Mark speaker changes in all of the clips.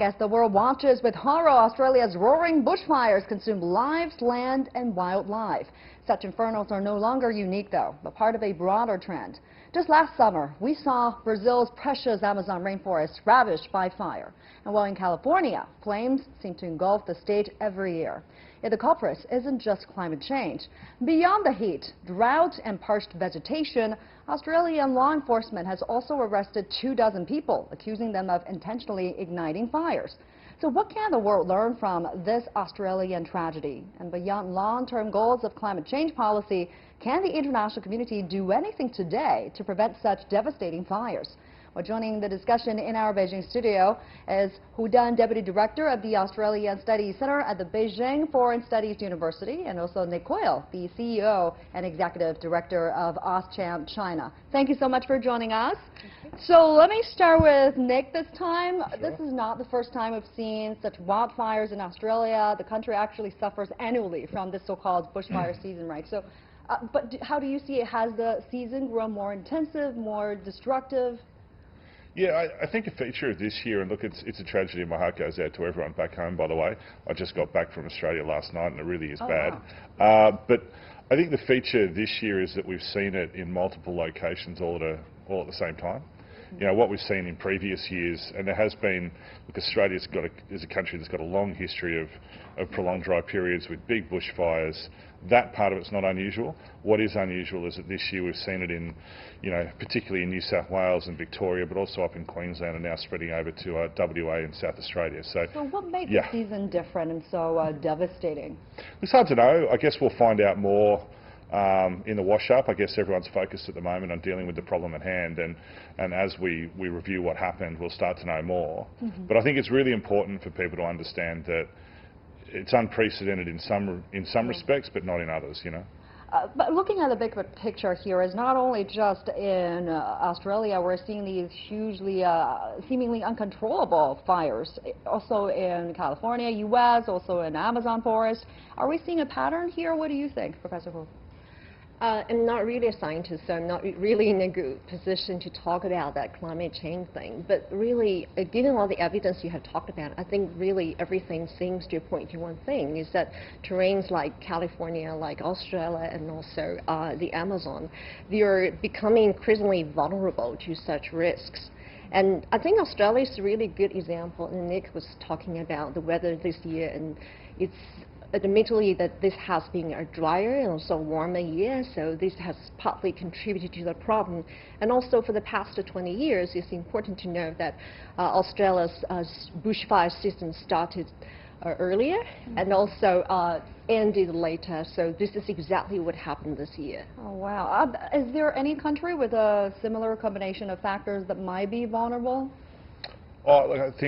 Speaker 1: As the world watches with horror, Australia's roaring bushfires consume lives, land and wildlife. Such infernos are no longer unique though, but part of a broader trend. Just last summer, we saw Brazil's precious Amazon rainforest ravaged by fire. And while in California, flames seem to engulf the state every year. Yet the culprit isn't just climate change. Beyond the heat, drought and parched vegetation, Australian law enforcement has also arrested 24 people, accusing them of intentionally igniting fires. So what can the world learn from this Australian tragedy? And beyond long-term goals of climate change policy, can the international community do anything today to prevent such devastating fires? Well, joining the discussion in our Beijing studio is Hu Dan, Deputy Director of the Australian Studies Center at the Beijing Foreign Studies University, and also Nick Coyle, the CEO and Executive Director of AustCham China. Thank you so much for joining us. So let me start with Nick this time.
Speaker 2: Sure.
Speaker 1: This is not the first time we've seen such wildfires in Australia. The country actually suffers annually from this so-called bushfire season, right? So, but how do you see it? Has the season grown more intensive, more destructive?
Speaker 2: Yeah, I think a feature of this year, and look, it's a tragedy, and my heart goes out to everyone back home, by the way. I just got back from Australia last night, and it really is bad.
Speaker 1: Wow.
Speaker 2: But I think the feature this year is that we've seen it in multiple locations all at the same time. You know, what we've seen in previous years, and there has been, look, Australia's is a country that's got a long history of prolonged dry periods with big bushfires. That part of it's not unusual. What is unusual is that this year we've seen it in, you know, particularly in New South Wales and Victoria, but also up in Queensland and now spreading over to WA and South Australia. So
Speaker 1: what made the season different and so devastating?
Speaker 2: It's hard to know. I guess we'll find out more in the wash-up. I guess everyone's focused at the moment on dealing with the problem at hand, and as we review what happened, we'll start to know more. But I think it's really important for people to understand that it's unprecedented in some respects, but not in others, you know.
Speaker 1: But looking at the big picture here is not only just in Australia, we're seeing these hugely, seemingly uncontrollable fires, also in California, US, also in Amazon forest. Are we seeing a pattern here? What do you think, Professor Hu?
Speaker 3: I'm not really a scientist, so I'm not really in a good position to talk about that climate change thing. But really, given all the evidence you have talked about, I think really everything seems to point to one thing, is that terrains like California, like Australia, and also the Amazon, they are becoming increasingly vulnerable to such risks. And I think Australia is a really good example, and Nick was talking about the weather this year, and it's admittedly that this has been a drier and also warmer year, so this has partly contributed to the problem. And also for the past 20 years, it's important to know that Australia's bushfire season started earlier and also ended later, so this is exactly what happened this year.
Speaker 1: Oh wow. Is there any country with a similar combination of factors that might be vulnerable?
Speaker 2: Oh, look, I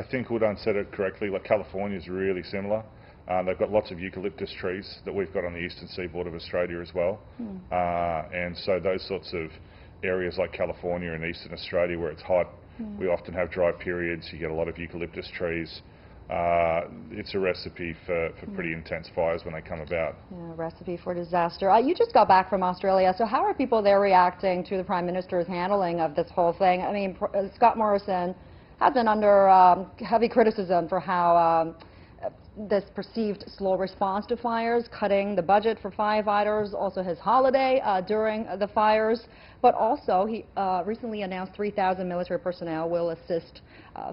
Speaker 2: think Hu Dan said it correctly. Like, California is really similar. They've got lots of eucalyptus trees that we've got on the eastern seaboard of Australia as well. And so those sorts of areas like California and eastern Australia where it's hot, we often have dry periods. You get a lot of eucalyptus trees. It's a recipe for pretty intense fires when they come about.
Speaker 1: Yeah, a recipe for disaster. You just got back from Australia, so how are people there reacting to the Prime Minister's handling of this whole thing? I mean, Scott Morrison has been under heavy criticism for how this perceived slow response to fires, cutting the budget for firefighters, also his holiday during the fires. But also, he recently announced 3,000 military personnel will assist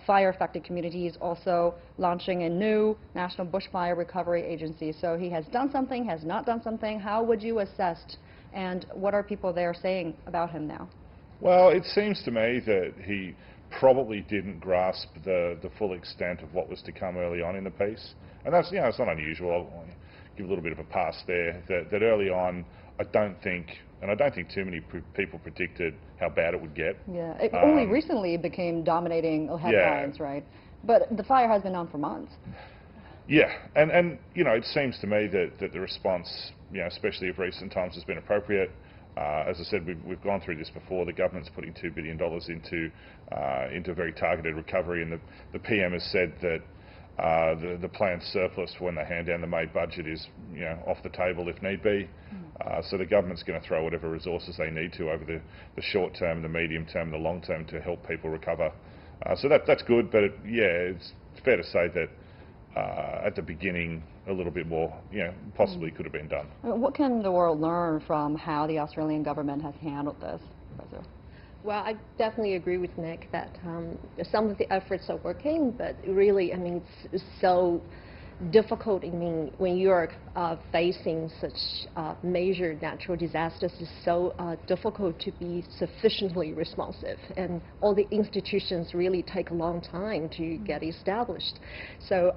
Speaker 1: fire-affected communities, also launching a new National Bushfire Recovery Agency. So he has done something, has not done something. How would you assess, and what are people there saying about him now?
Speaker 2: Well, it seems to me that he probably didn't grasp the full extent of what was to come early on in the piece. And that's, you know, it's not unusual. I'll give a little bit of a pass there, that early on, I don't think too many people predicted how bad it would get.
Speaker 1: Yeah, it only recently became dominating headlines, right? But the fire has been on for months.
Speaker 2: Yeah, and you know, it seems to me that the response, you know, especially of recent times, has been appropriate. As I said, we've gone through this before. The government's putting $2 billion into very targeted recovery, and the PM has said that the planned surplus for when they hand down the May budget is, you know, off the table if need be. So the government's going to throw whatever resources they need to over the short term, the medium term, the long term to help people recover. So that's good, but fair to say that at the beginning a little bit more, possibly could have been done.
Speaker 1: What can the world learn from how the Australian government has handled this, Professor?
Speaker 3: Well, I definitely agree with Nick that some of the efforts are working, but really, I mean, it's so difficult. I mean, when you're facing such major natural disasters, it's so difficult to be sufficiently responsive, and all the institutions really take a long time to get established. So,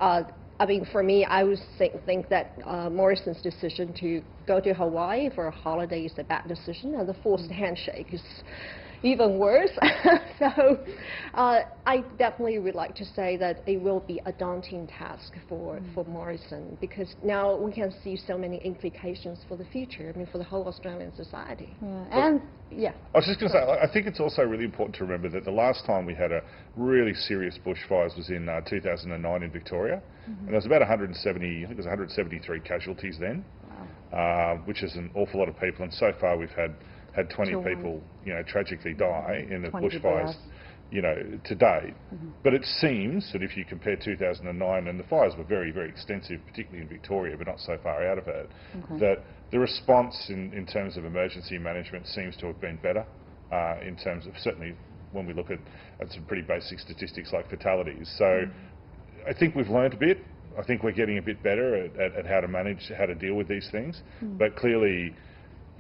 Speaker 3: I mean, for me, I would think that Morrison's decision to go to Hawaii for a holiday is a bad decision, and the forced handshake is even worse. So I definitely would like to say that it will be a daunting task for Morrison, because now we can see so many implications for the future, I mean, for the whole Australian society.
Speaker 1: And,
Speaker 2: I was just going to say, I think it's also really important to remember that the last time we had a really serious bushfires was in 2009 in Victoria, and there was about 170, I think it was 173 casualties then, which is an awful lot of people, and so far we've had 20 people, tragically die in the bushfires, to date. But it seems that if you compare 2009, and the fires were very, very extensive, particularly in Victoria, but not so far out of it, that the response in terms of emergency management seems to have been better in terms of, certainly when we look at some pretty basic statistics like fatalities. So I think we've learned a bit. I think we're getting a bit better at how to manage, how to deal with these things. But clearly,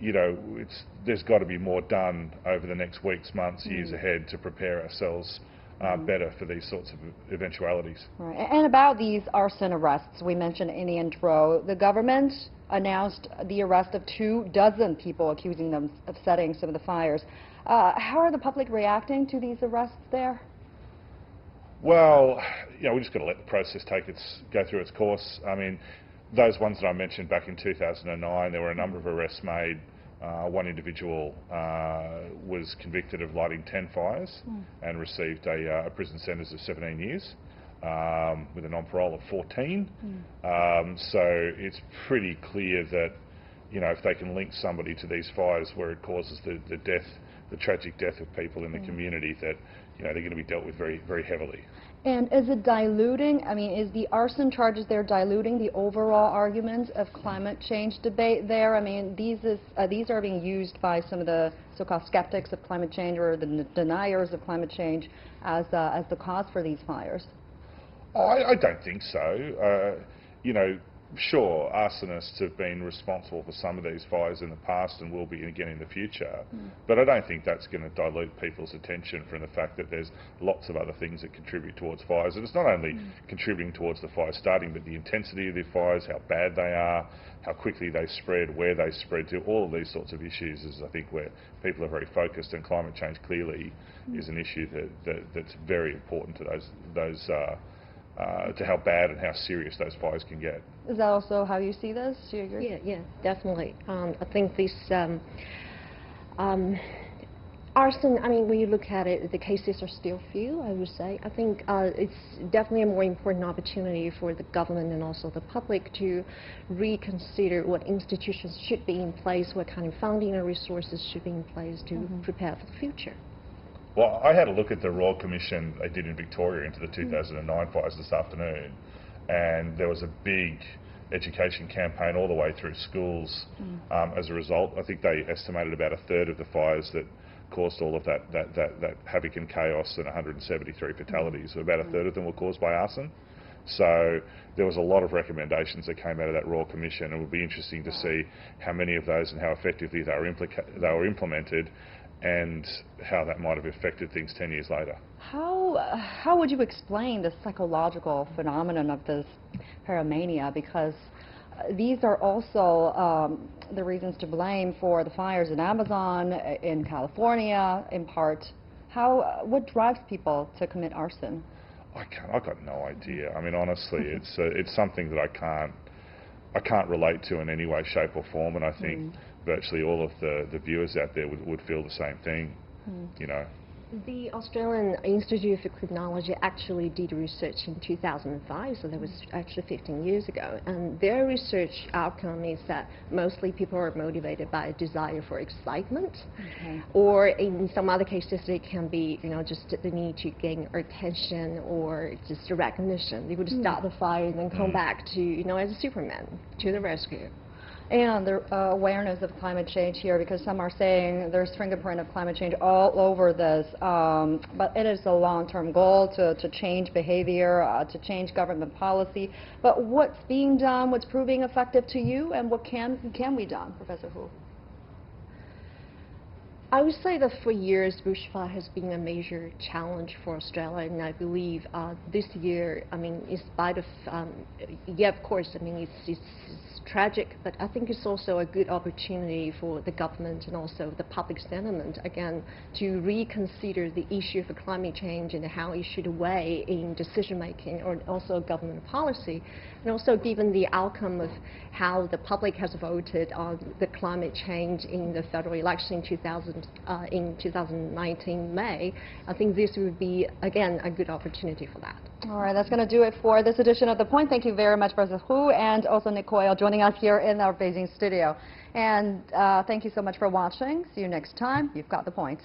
Speaker 2: there's got to be more done over the next weeks, months, years ahead to prepare ourselves better for these sorts of eventualities.
Speaker 1: Right. And about these arson arrests we mentioned in the intro, the government announced the arrest of 24 people, accusing them of setting some of the fires. How are the public reacting to these arrests there?
Speaker 2: Well, we just got to let the process go through its course. I mean, those ones that I mentioned back in 2009, there were a number of arrests made. One individual was convicted of lighting 10 fires and received a prison sentence of 17 years with a non-parole of 14. So it's pretty clear that, if they can link somebody to these fires where it causes the tragic death of people in the community, that they're going to be dealt with very, very heavily.
Speaker 1: And is it diluting, I mean, is the arson charges there diluting the overall arguments of climate change debate there? I mean, these are being used by some of the so-called skeptics of climate change, or the deniers of climate change, as the cause for these fires.
Speaker 2: I don't think so. Sure, arsonists have been responsible for some of these fires in the past and will be again in the future, but I don't think that's going to dilute people's attention from the fact that there's lots of other things that contribute towards fires. And it's not only contributing towards the fire starting, but the intensity of the fires, how bad they are, how quickly they spread, where they spread to. All of these sorts of issues is, I think, where people are very focused, and climate change clearly is an issue that's very important to those to how bad and how serious those fires can get.
Speaker 1: Is that also how you see this? Do you agree?
Speaker 3: Yeah, definitely. I think this arson, I mean, when you look at it, the cases are still few, I would say. I think it's definitely a more important opportunity for the government and also the public to reconsider what institutions should be in place, what kind of funding and resources should be in place to prepare for the future.
Speaker 2: Well, I had a look at the Royal Commission they did in Victoria into the 2009 fires this afternoon, and there was a big education campaign all the way through schools as a result. I think they estimated about a third of the fires that caused all of that havoc and chaos and 173 fatalities. So about a third of them were caused by arson. So there was a lot of recommendations that came out of that Royal Commission, and it would be interesting to see how many of those and how effectively they were implemented, and how that might have affected things 10 years later.
Speaker 1: How would you explain the psychological phenomenon of this pyromania? Because these are also the reasons to blame for the fires in Amazon, in California, in part. What drives people to commit arson?
Speaker 2: I've got no idea. I mean, honestly, it's something that I can't relate to in any way, shape or form, and I think virtually all of the viewers out there would feel the same thing,
Speaker 3: The Australian Institute of Criminology actually did research in 2005, so that was actually 15 years ago. And their research outcome is that mostly people are motivated by a desire for excitement, or in some other cases it can be, just the need to gain attention or just recognition. They would start the fire and then come back to, as a Superman, to the rescue.
Speaker 1: And the awareness of climate change here, because some are saying there's fingerprint of climate change all over this, but it is a long-term goal to change behavior, to change government policy. But what's being done, what's proving effective to you, and what can be done, Professor Hu?
Speaker 3: I would say that for years, bushfire has been a major challenge for Australia, and I believe this year, in spite of, of course, it's tragic, but I think it's also a good opportunity for the government and also the public sentiment, again, to reconsider the issue of climate change and how it should weigh in decision-making or also government policy, and also given the outcome of how the public has voted on the climate change in the federal election in 2019 May, I think this would be, again, a good opportunity for that.
Speaker 1: All right, that's going to do it for this edition of The Point. Thank you very much, Professor Hu, and also Nick Coyle joining us here in our Beijing studio. And thank you so much for watching. See you next time. You've got The Point.